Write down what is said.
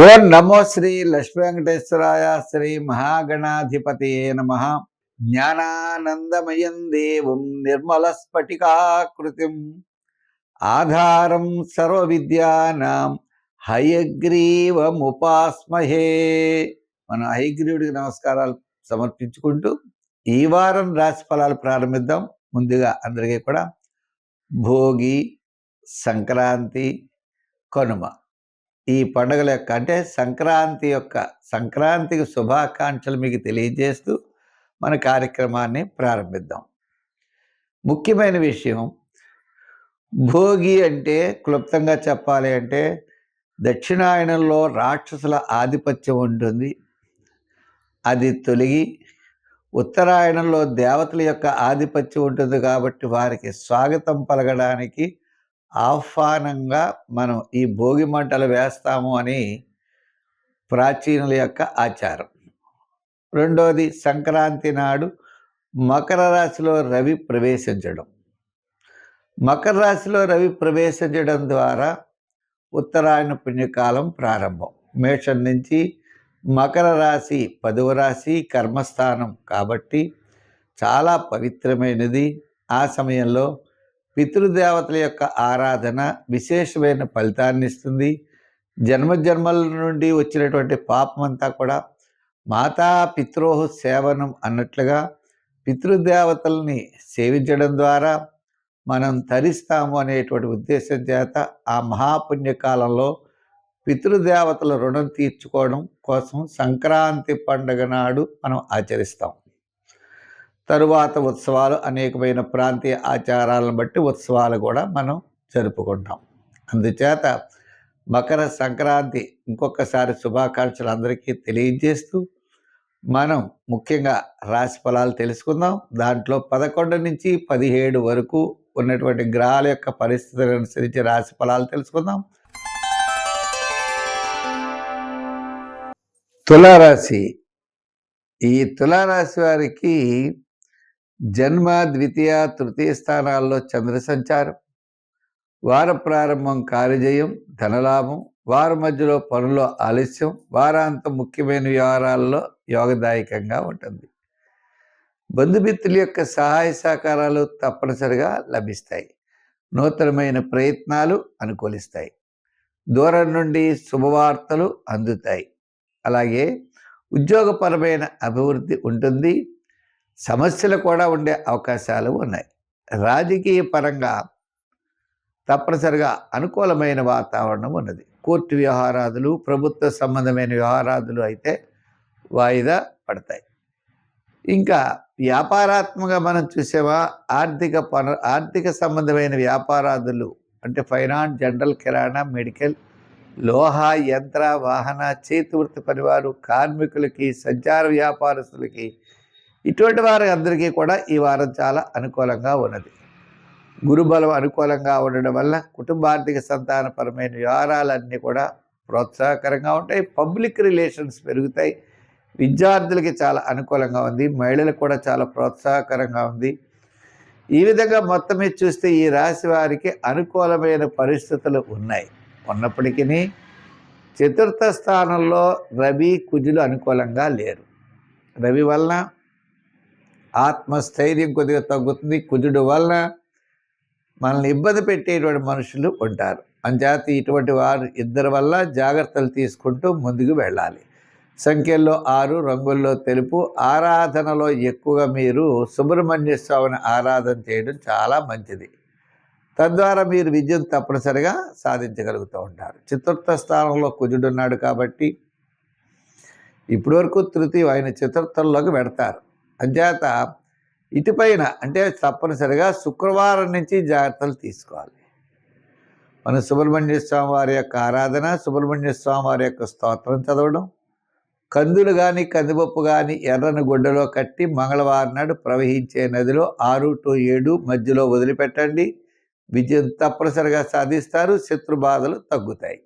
ఓం నమో శ్రీ లక్ష్మీ వెంకటేశ్వరాయ శ్రీ మహాగణాధిపతియే నమః. జ్ఞానానందమయం దేవం నిర్మల స్ఫటికాకృతిం ఆధారం సర్వ విద్యానాం హయగ్రీవముపాస్మహే. మన హయగ్రీవుడికి నమస్కారాలు సమర్పించుకుంటూ ఈ వారం రాశి ఫలాలు ప్రారంభిద్దాం. ముందుగా అందరికీ కూడా భోగి, సంక్రాంతి, కనుమ ఈ పండుగల యొక్క అంటే సంక్రాంతికి శుభాకాంక్షలు మీకు తెలియజేస్తూ మన కార్యక్రమాన్ని ప్రారంభిద్దాం. ముఖ్యమైన విషయం, భోగి అంటే క్లుప్తంగా చెప్పాలి అంటే దక్షిణాయనంలో రాక్షసుల ఆధిపత్యం ఉంటుంది. అది తొలగి ఉత్తరాయణంలో దేవతల యొక్క ఆధిపత్యం ఉంటుంది. కాబట్టి వారికి స్వాగతం పలకడానికి ఆహ్వానంగా మనం ఈ భోగి మంటలు వేస్తాము అని ప్రాచీనుల యొక్క ఆచారం. రెండోది, సంక్రాంతి నాడు మకర రాశిలో రవి ప్రవేశించడం. మకర రాశిలో రవి ప్రవేశించడం ద్వారా ఉత్తరాయణ పుణ్యకాలం ప్రారంభం. మేషం నుంచి మకర రాశి 10వ రాశి, కర్మస్థానం కాబట్టి చాలా పవిత్రమైనది. ఆ సమయంలో పితృదేవతల యొక్క ఆరాధన విశేషమైన ఫలితాన్ని ఇస్తుంది. జన్మజన్మల నుండి వచ్చినటువంటి పాపమంతా కూడా మాతా పితృహు సేవనం అన్నట్లుగా పితృదేవతల్ని సేవించడం ద్వారా మనం తరిస్తాము అనేటువంటి ఉద్దేశం చేత ఆ మహాపుణ్యకాలంలో పితృదేవతల రుణం తీర్చుకోవడం కోసం సంక్రాంతి పండుగ నాడు మనం ఆచరిస్తాం. తరువాత ఉత్సవాలు, అనేకమైన ప్రాంతీయ ఆచారాలను బట్టి ఉత్సవాలు కూడా మనం జరుపుకుంటాం. అందుచేత మకర సంక్రాంతి ఇంకొకసారి శుభాకాంక్షలు అందరికీ తెలియజేస్తూ మనం ముఖ్యంగా రాశి ఫలాలు తెలుసుకుందాం. దాంట్లో 11 నుంచి 17 వరకు ఉన్నటువంటి గ్రహాల యొక్క పరిస్థితులను అనుసరించి రాశి ఫలాలు తెలుసుకుందాం. తులారాశి. ఈ తులారాశి వారికి జన్మ, ద్వితీయ, తృతీయ స్థానాల్లో చంద్ర సంచారం, వార ప్రారంభం కార్యజయం, ధనలాభం, వార మధ్యలో పనుల్లో ఆలస్యం, వారాంతం ముఖ్యమైన వ్యవహారాల్లో యోగదాయకంగా ఉంటుంది. బంధుమిత్రుల యొక్క సహాయ సహకారాలు తప్పనిసరిగా లభిస్తాయి. నూతనమైన ప్రయత్నాలు అనుకూలిస్తాయి. దూరం నుండి శుభవార్తలు అందుతాయి. అలాగే ఉద్యోగపరమైన అభివృద్ధి ఉంటుంది. సమస్యలు కూడా ఉండే అవకాశాలు ఉన్నాయి. రాజకీయ పరంగా తప్పనిసరిగా అనుకూలమైన వాతావరణం ఉన్నది. కోర్టు వ్యవహారాదులు, ప్రభుత్వ సంబంధమైన వ్యవహారాదులు అయితే వాయిదా పడతాయి. ఇంకా వ్యాపారాత్మకంగా మనం చూసేవా, ఆర్థిక సంబంధమైన వ్యాపారాదులు అంటే ఫైనాన్స్, జనరల్, కిరాణా, మెడికల్, లోహ, యంత్ర, వాహన, చేతివృత్తి పనివారు, కార్మికులకి, సంచార వ్యాపారస్తులకి, ఇటువంటి వారి అందరికీ కూడా ఈ వారం చాలా అనుకూలంగా ఉన్నది. గురుబలం అనుకూలంగా ఉండడం వల్ల కుటుంబార్థిక సంతానపరమైన వ్యవహారాలన్నీ కూడా ప్రోత్సాహకరంగా ఉంటాయి. పబ్లిక్ రిలేషన్స్ పెరుగుతాయి. విద్యార్థులకి చాలా అనుకూలంగా ఉంది. మహిళలకు కూడా చాలా ప్రోత్సాహకరంగా ఉంది. ఈ విధంగా మొత్తం మీద చూస్తే ఈ రాశి వారికి అనుకూలమైన పరిస్థితులు ఉన్నప్పటికీ చతుర్థ స్థానంలో రవి, కుజులు అనుకూలంగా లేరు. రవి వలన ఆత్మస్థైర్యం కొద్దిగా తగ్గుతుంది. కుజుడు వలన మనల్ని ఇబ్బంది పెట్టేటువంటి మనుషులు ఉంటారు. అంచేత ఇటువంటి వారు ఇద్దరి వల్ల జాగ్రత్తలు తీసుకుంటూ ముందుకు వెళ్ళాలి. సంఖ్యల్లో 6, రంగుల్లో తెలుపు. ఆరాధనలో ఎక్కువగా మీరు సుబ్రహ్మణ్య స్వామిని ఆరాధన చేయడం చాలా మంచిది. తద్వారా మీరు విద్యను తప్పనిసరిగా సాధించగలుగుతూ ఉంటారు. చతుర్థ స్థానంలో కుజుడు ఉన్నాడు కాబట్టి ఇప్పటివరకు తృతీయ, ఆయన చతుర్థంలోకి పెడతారు. అంచేత ఇటుపైన అంటే తప్పనిసరిగా శుక్రవారం నుంచి జాగ్రత్తలు తీసుకోవాలి. మన సుబ్రహ్మణ్య స్వామి వారి యొక్క ఆరాధన, సుబ్రహ్మణ్య స్వామి వారి యొక్క స్తోత్రం చదవడం, కందులు కానీ కందిపప్పు కానీ ఎర్రని గుడ్డలో కట్టి మంగళవారం నాడు ప్రవహించే నదిలో 6 to 7 మధ్యలో వదిలిపెట్టండి. విజయం తప్పనిసరిగా సాధిస్తారు. శత్రు బాధలు తగ్గుతాయి.